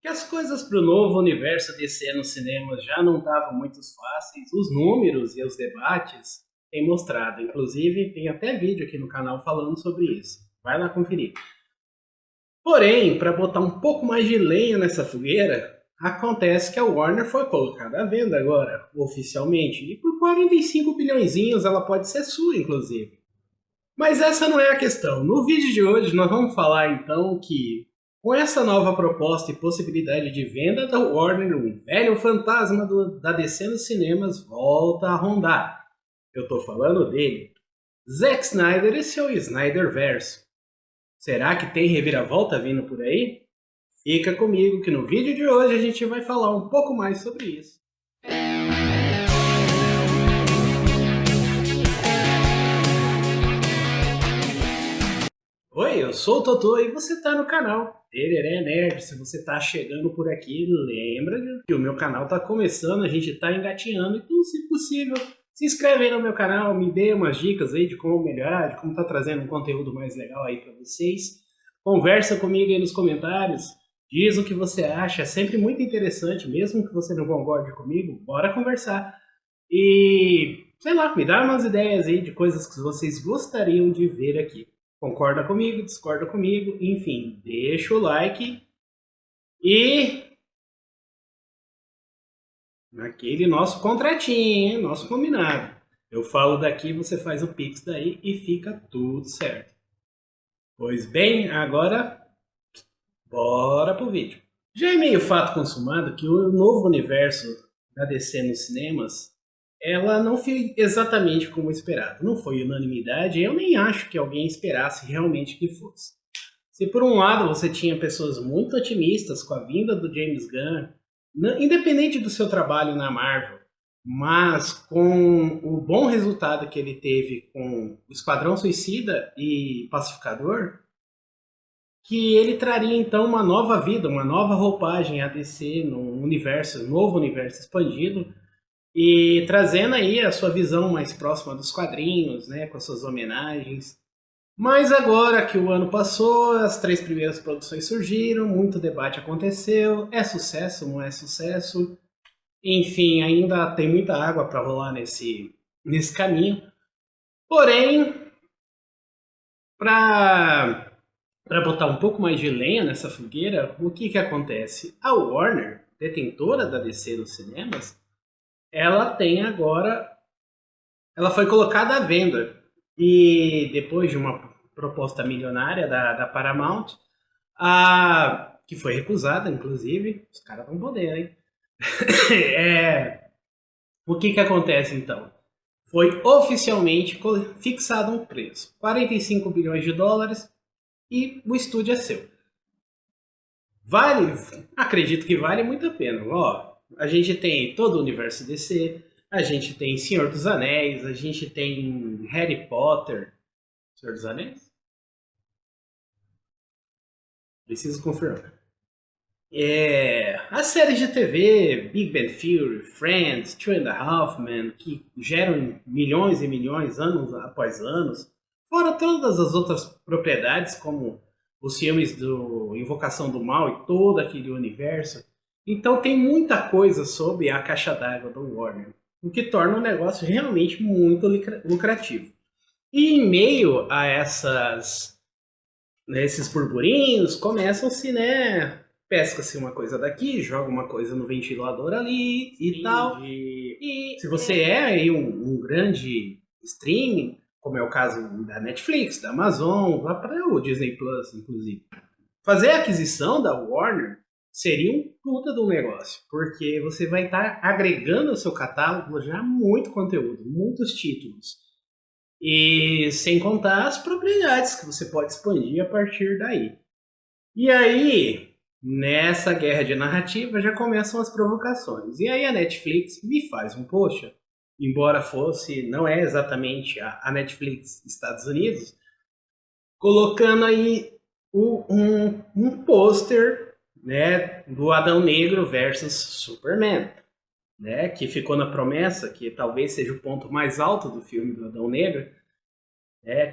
Que as coisas para o novo universo DC nos cinemas já não estavam muito fáceis, os números e os debates têm mostrado. Inclusive, tem até vídeo aqui no canal falando sobre isso. Vai lá conferir. Porém, para botar um pouco mais de lenha nessa fogueira, acontece que a Warner foi colocada à venda agora, oficialmente. E por 45 bilhõezinhos ela pode ser sua, inclusive. Mas essa não é a questão. No vídeo de hoje nós vamos falar então que com essa nova proposta e possibilidade de venda da Warner, um velho fantasma da DC nos cinemas volta a rondar. Eu tô falando dele, Zack Snyder e seu Snyderverse. Será que tem reviravolta vindo por aí? Fica comigo que no vídeo de hoje a gente vai falar um pouco mais sobre isso. Oi, eu sou o Totô e você está no canal Tereré Nerd. Se você está chegando por aqui, lembra que o meu canal está começando, a gente está engatinhando, então se possível, se inscreve aí no meu canal, me dê umas dicas aí de como melhorar, de como tá trazendo um conteúdo mais legal aí para vocês. Conversa comigo aí nos comentários, diz o que você acha, é sempre muito interessante, mesmo que você não concorde comigo, bora conversar. E, sei lá, me dá umas ideias aí de coisas que vocês gostariam de ver aqui. Concorda comigo, discorda comigo, enfim, deixa o like e naquele nosso contratinho, hein? Nosso combinado. Eu falo daqui, você faz o Pix daí e fica tudo certo. Pois bem, agora bora pro vídeo. Já é meio fato consumado que o novo universo da DC nos cinemas ela não foi exatamente como esperado. Não foi unanimidade, eu nem acho que alguém esperasse realmente que fosse. Se por um lado você tinha pessoas muito otimistas com a vinda do James Gunn, independente do seu trabalho na Marvel, mas com o bom resultado que ele teve com o Esquadrão Suicida e Pacificador, que ele traria então uma nova vida, uma nova roupagem a DC num universo, novo universo expandido, e trazendo aí a sua visão mais próxima dos quadrinhos, né, com as suas homenagens. Mas agora que o ano passou, as três primeiras produções surgiram, muito debate aconteceu, é sucesso, não é sucesso? Enfim, ainda tem muita água para rolar nesse caminho. Porém, para botar um pouco mais de lenha nessa fogueira, o que acontece? A Warner, detentora da DC nos cinemas, ela tem agora, ela foi colocada à venda e depois de uma proposta milionária da Paramount, que foi recusada, inclusive, os caras vão poder, hein? O que acontece então? Foi oficialmente fixado um preço, 45 bilhões de dólares, e o estúdio é seu. Vale? Acredito que vale muito a pena. Ó, a gente tem todo o universo DC, a gente tem Senhor dos Anéis, a gente tem Harry Potter. Senhor dos Anéis? Preciso confirmar. As séries de TV, Big Bang Theory, Friends, Two and a Half Men, que geram milhões e milhões, anos após anos, fora todas as outras propriedades, como os filmes do Invocação do Mal e todo aquele universo. Então tem muita coisa sobre a caixa d'água do Warner, o que torna o negócio realmente muito lucrativo. E em meio a esses burburinhos, começam-se, né? Pesca-se uma coisa daqui, joga uma coisa no ventilador ali e tal. E se você é aí um grande streaming, como é o caso da Netflix, da Amazon, lá para o Disney Plus, inclusive, fazer a aquisição da Warner seria um puta de um negócio, porque você vai estar agregando ao seu catálogo já muito conteúdo, muitos títulos. E sem contar as propriedades que você pode expandir a partir daí. E aí, nessa guerra de narrativa, já começam as provocações. E aí a Netflix me faz um post, embora fosse, não é exatamente a Netflix Estados Unidos, colocando aí um pôster, né, do Adão Negro versus Superman, né, que ficou na promessa, que talvez seja o ponto mais alto do filme do Adão Negro,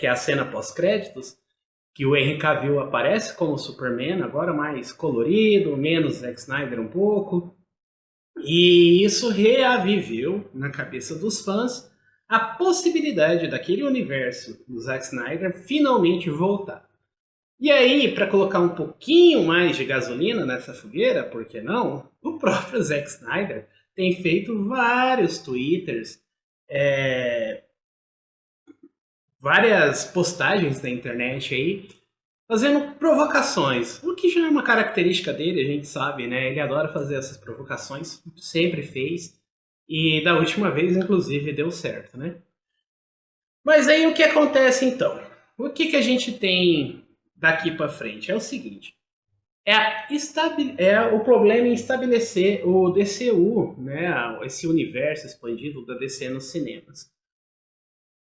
que é a cena pós-créditos. que o Henry Cavill aparece como Superman, agora mais colorido, menos Zack Snyder um pouco. E isso reaviveu na cabeça dos fãs a possibilidade daquele universo do Zack Snyder finalmente voltar. E aí, para colocar um pouquinho mais de gasolina nessa fogueira, por que não? O próprio Zack Snyder tem feito vários twitters, é, várias postagens na internet aí, fazendo provocações. O que já é uma característica dele, a gente sabe, né? Ele adora fazer essas provocações, sempre fez. E da última vez, inclusive, deu certo, né? Mas aí o que acontece então? O que a gente tem daqui para frente? É o seguinte. O problema em estabelecer o DCU, né, esse universo expandido da DC nos cinemas.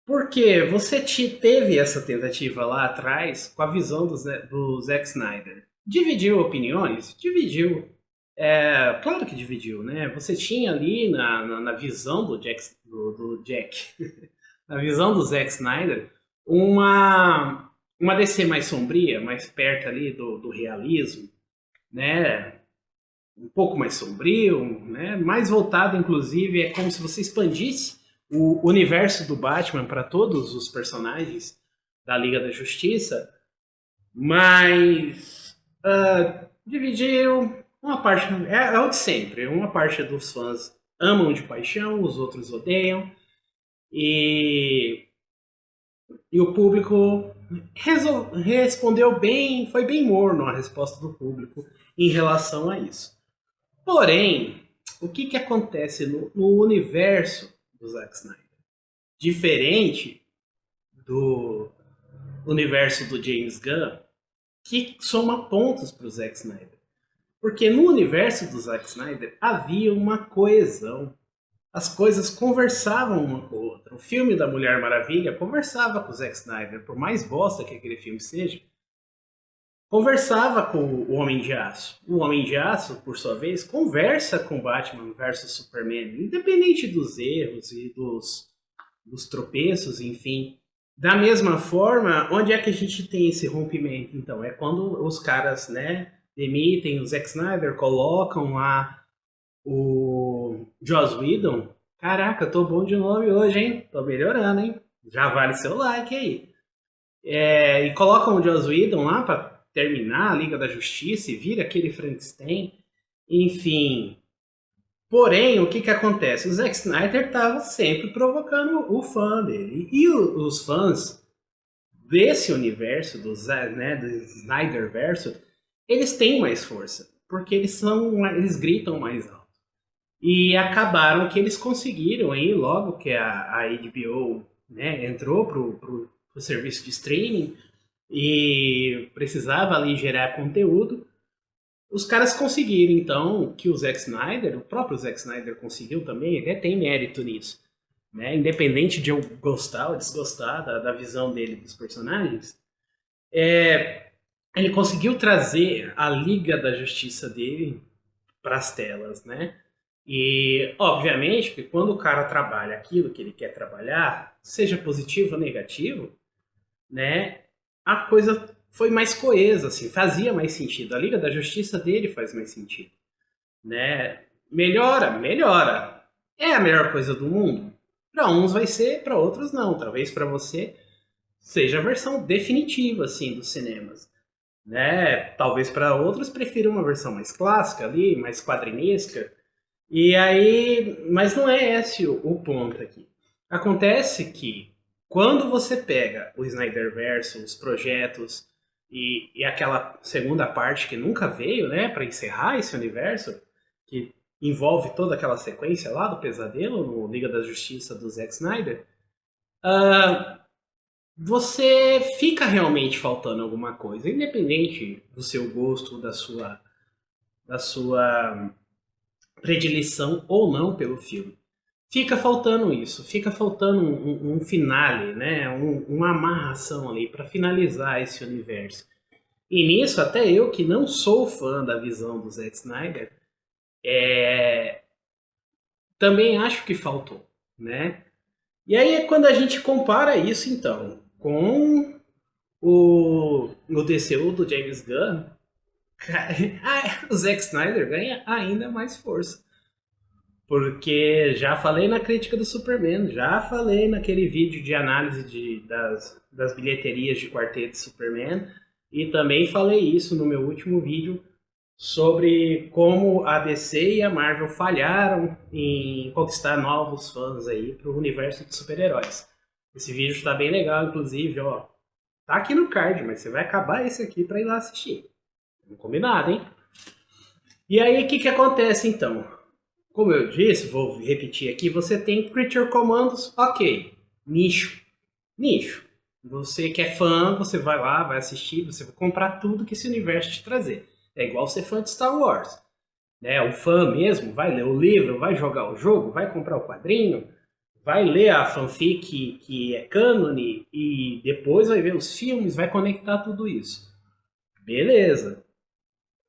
Porque você teve essa tentativa lá atrás com a visão do Zack Snyder. Dividiu opiniões? Dividiu. Claro que dividiu, né? Você tinha ali na visão do Jack, na visão do Zack Snyder, uma DC mais sombria, mais perto ali do realismo, né? Um pouco mais sombrio, né? Mais voltado, inclusive, é como se você expandisse o universo do Batman para todos os personagens da Liga da Justiça, mas dividiu uma parte. É o de sempre. Uma parte dos fãs amam de paixão, os outros odeiam, e, e o público respondeu bem, foi bem morno a resposta do público em relação a isso. Porém, o que acontece no universo do Zack Snyder? Diferente do universo do James Gunn, que soma pontos para o Zack Snyder. Porque no universo do Zack Snyder havia uma coesão. As coisas conversavam uma com a outra. O filme da Mulher Maravilha conversava com o Zack Snyder, por mais bosta que aquele filme seja, conversava com o Homem de Aço. O Homem de Aço, por sua vez, conversa com Batman versus Superman, independente dos erros e dos tropeços, enfim. Da mesma forma, onde é que a gente tem esse rompimento? Então, é quando os caras, né, demitem o Zack Snyder, colocam lá o Joss Whedon. Caraca, tô bom de nome hoje, hein? Tô melhorando, hein? Já vale seu like aí. E colocam o Joss Whedon lá para terminar a Liga da Justiça e vira aquele Frankenstein. Enfim. Porém, o que acontece? O Zack Snyder estava sempre provocando o fã dele. E os fãs desse universo, do Snyderverso, eles têm mais força. Porque eles gritam mais alto. E acabaram que eles conseguiram aí, logo que a HBO, né, entrou pro serviço de streaming e precisava ali gerar conteúdo, os caras conseguiram então que o Zack Snyder, o próprio Zack Snyder conseguiu também, ele tem mérito nisso, né? Independente de eu gostar ou desgostar da visão dele dos personagens, ele conseguiu trazer a Liga da Justiça dele para as telas, né? E, obviamente, que quando o cara trabalha aquilo que ele quer trabalhar, seja positivo ou negativo, né, a coisa foi mais coesa, assim, fazia mais sentido. A Liga da Justiça dele faz mais sentido, né? Melhora, melhora. É a melhor coisa do mundo? Para uns vai ser, para outros não. Talvez para você seja a versão definitiva, assim, dos cinemas, né? Talvez para outros prefiram uma versão mais clássica ali, mais quadrinesca. E aí, mas não é esse o ponto aqui. Acontece que quando você pega o Snyderverse, os projetos e aquela segunda parte que nunca veio, né, para encerrar esse universo, que envolve toda aquela sequência lá do Pesadelo no Liga da Justiça do Zack Snyder, você fica realmente faltando alguma coisa, independente do seu gosto, da sua predileção ou não pelo filme. Fica faltando isso, fica faltando um finale, né? Uma amarração ali para finalizar esse universo. E nisso, até eu que não sou fã da visão do Zack Snyder, também acho que faltou, né? E aí é quando a gente compara isso, então, com o DCU do James Gunn, cara, o Zack Snyder ganha ainda mais força. Porque já falei na crítica do Superman, já falei naquele vídeo de análise das bilheterias de Quarteto de Superman, e também falei isso no meu último vídeo sobre como a DC e a Marvel falharam em conquistar novos fãs aí para o universo de super-heróis. Esse vídeo está bem legal, inclusive, ó. Tá aqui no card, mas você vai acabar esse aqui para ir lá assistir. Combinado, hein? E aí, o que acontece então? Como eu disse, vou repetir aqui, você tem Creature Commandos, ok, nicho, nicho. Você que é fã, você vai lá, vai assistir, você vai comprar tudo que esse universo te trazer. É igual ser fã de Star Wars. Né? O fã mesmo vai ler o livro, vai jogar o jogo, vai comprar o quadrinho, vai ler a fanfic que é cânone e depois vai ver os filmes, vai conectar tudo isso. Beleza.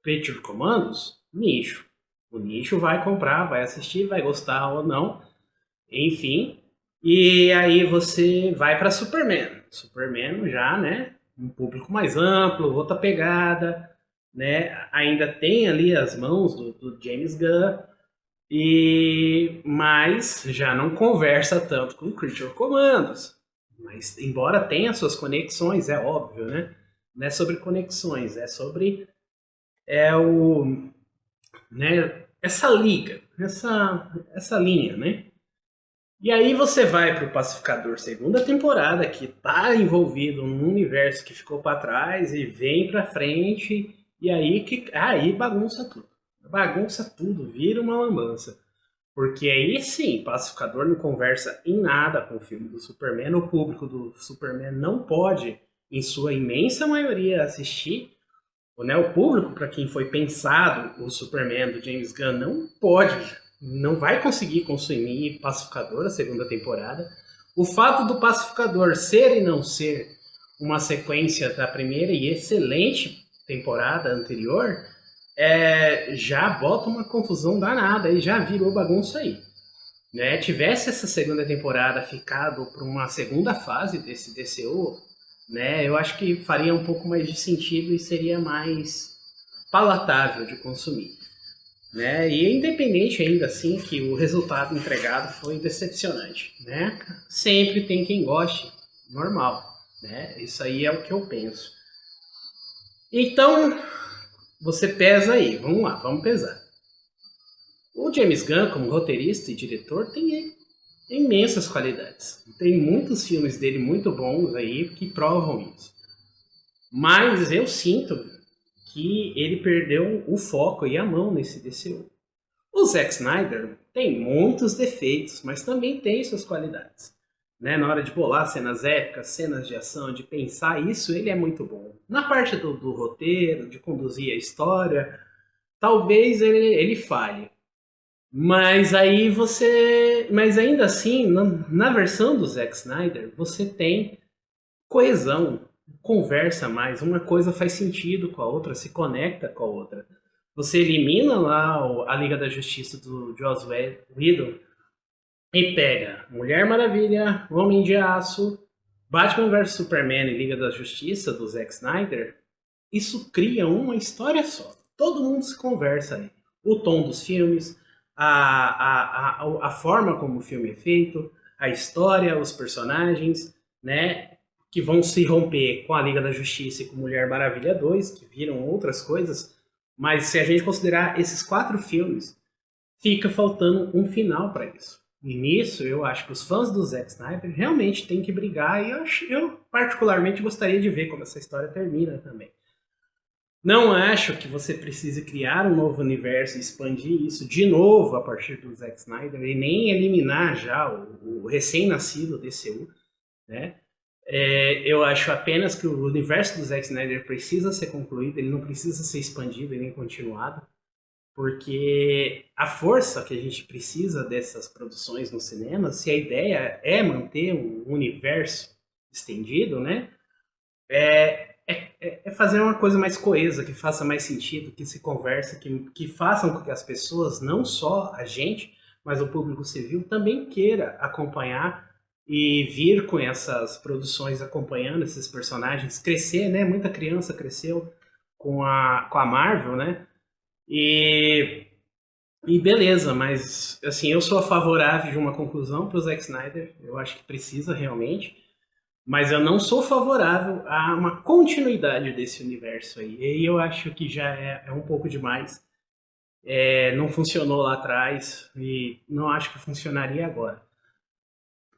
Creature Commandos, nicho. O nicho vai comprar, vai assistir, vai gostar ou não, enfim. E aí você vai para Superman. Superman já, né? Um público mais amplo, outra pegada, né? Ainda tem ali as mãos do James Gunn, mas já não conversa tanto com Creature Commandos. Mas embora tenha suas conexões, é óbvio, né? Não é sobre conexões, é sobre né, essa liga, essa linha, né? E aí você vai para o Pacificador segunda temporada, que tá envolvido num universo que ficou para trás e vem para frente, e aí bagunça tudo. Bagunça tudo, vira uma lambança. Porque aí sim, Pacificador não conversa em nada com o filme do Superman, o público do Superman não pode, em sua imensa maioria, assistir. Né, o público, para quem foi pensado o Superman do James Gunn, não pode, não vai conseguir consumir Pacificador, a segunda temporada. O fato do Pacificador ser e não ser uma sequência da primeira e excelente temporada anterior, já bota uma confusão danada e já virou bagunça aí. Né? Tivesse essa segunda temporada ficado para uma segunda fase desse DCU, né, eu acho que faria um pouco mais de sentido e seria mais palatável de consumir. Né? E é independente ainda assim que o resultado entregado foi decepcionante. Né? Sempre tem quem goste, normal. Né? Isso aí é o que eu penso. Então, você pesa aí, vamos lá, vamos pesar. O James Gunn, como roteirista e diretor, tem imensas qualidades. Tem muitos filmes dele muito bons aí que provam isso. Mas eu sinto que ele perdeu o foco e a mão nesse DCU. O Zack Snyder tem muitos defeitos, mas também tem suas qualidades. Né? Na hora de bolar cenas épicas, cenas de ação, de pensar isso, ele é muito bom. Na parte do roteiro, de conduzir a história, talvez ele falhe. Mas aí mas ainda assim, na versão do Zack Snyder, você tem coesão, conversa mais, uma coisa faz sentido com a outra, se conecta com a outra. Você elimina lá a Liga da Justiça do Joss Whedon e pega Mulher Maravilha, Homem de Aço, Batman vs Superman e Liga da Justiça do Zack Snyder. Isso cria uma história só. Todo mundo se conversa aí. O tom dos filmes, a forma como o filme é feito, a história, os personagens, né? Que vão se romper com a Liga da Justiça e com Mulher Maravilha 2, que viram outras coisas. Mas se a gente considerar esses 4 filmes, fica faltando um final para isso. E nisso eu acho que os fãs do Zack Snyder realmente têm que brigar e eu particularmente gostaria de ver como essa história termina também. Não acho que você precise criar um novo universo e expandir isso de novo a partir do Zack Snyder e nem eliminar já o recém-nascido DCU, né? Eu acho apenas que o universo do Zack Snyder precisa ser concluído, ele não precisa ser expandido e nem continuado, porque a força que a gente precisa dessas produções no cinema, se a ideia é manter um universo estendido, né? É fazer uma coisa mais coesa, que faça mais sentido, que se converse, que façam com que as pessoas, não só a gente, mas o público civil, também queira acompanhar e vir com essas produções acompanhando esses personagens, crescer, né? Muita criança cresceu com a Marvel, né? E, e beleza, mas assim, eu sou favorável de uma conclusão para o Zack Snyder, eu acho que precisa realmente, mas eu não sou favorável a uma continuidade desse universo aí. E eu acho que já é um pouco demais. Não funcionou lá atrás e não acho que funcionaria agora.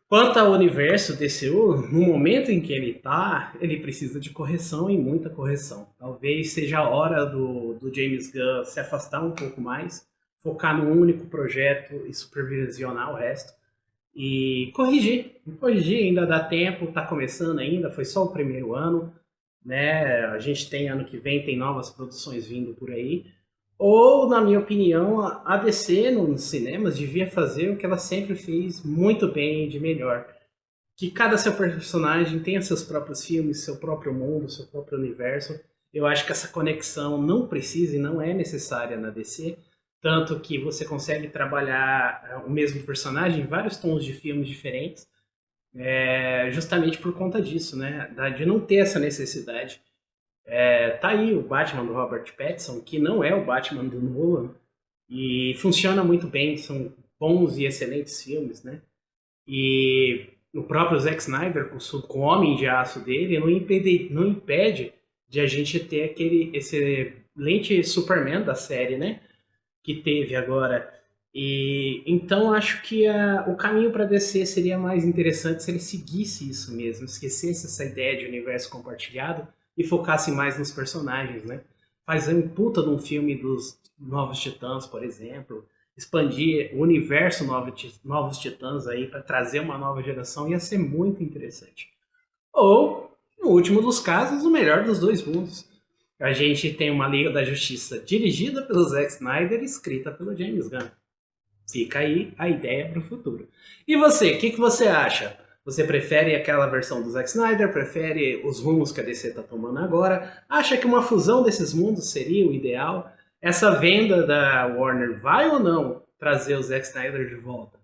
Quanto ao universo DCU, no momento em que ele está, ele precisa de correção e muita correção. Talvez seja a hora do James Gunn se afastar um pouco mais, focar num único projeto e supervisionar o resto. E corrigir. Corrigir, ainda dá tempo, está começando ainda, foi só o primeiro ano. Né? A gente tem ano que vem, tem novas produções vindo por aí. Ou, na minha opinião, a DC nos cinemas devia fazer o que ela sempre fez muito bem e de melhor. Que cada seu personagem tenha seus próprios filmes, seu próprio mundo, seu próprio universo. Eu acho que essa conexão não precisa e não é necessária na DC. Tanto que você consegue trabalhar o mesmo personagem em vários tons de filmes diferentes, justamente por conta disso, né? De não ter essa necessidade. Tá aí o Batman do Robert Pattinson, que não é o Batman do Nolan, e funciona muito bem, são bons e excelentes filmes, né? E o próprio Zack Snyder, com o Homem de Aço dele, não impede de a gente ter aquele excelente Superman da série, né? Que teve agora. E então acho que o caminho para DC seria mais interessante se ele seguisse isso mesmo, esquecesse essa ideia de universo compartilhado e focasse mais nos personagens, né? Fazer um puta de um filme dos Novos Titãs, por exemplo, expandir o universo Novos Titãs aí para trazer uma nova geração ia ser muito interessante. Ou, no último dos casos, o melhor dos dois mundos. A gente tem uma Liga da Justiça dirigida pelo Zack Snyder e escrita pelo James Gunn. Fica aí a ideia para o futuro. E você, o que você acha? Você prefere aquela versão do Zack Snyder? Prefere os rumos que a DC está tomando agora? Acha que uma fusão desses mundos seria o ideal? Essa venda da Warner vai ou não trazer o Zack Snyder de volta?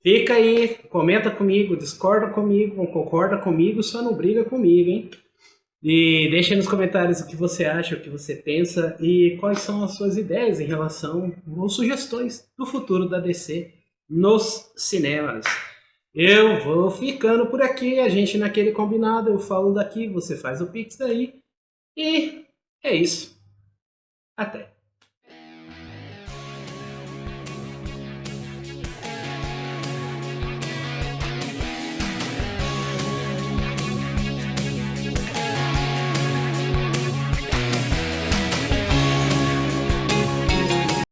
Fica aí, comenta comigo, discorda comigo, concorda comigo, só não briga comigo, hein? E deixe aí nos comentários o que você acha, o que você pensa e quais são as suas ideias em relação ou sugestões do futuro da DC nos cinemas. Eu vou ficando por aqui, a gente naquele combinado, eu falo daqui, você faz o Pix daí. E é isso. Até.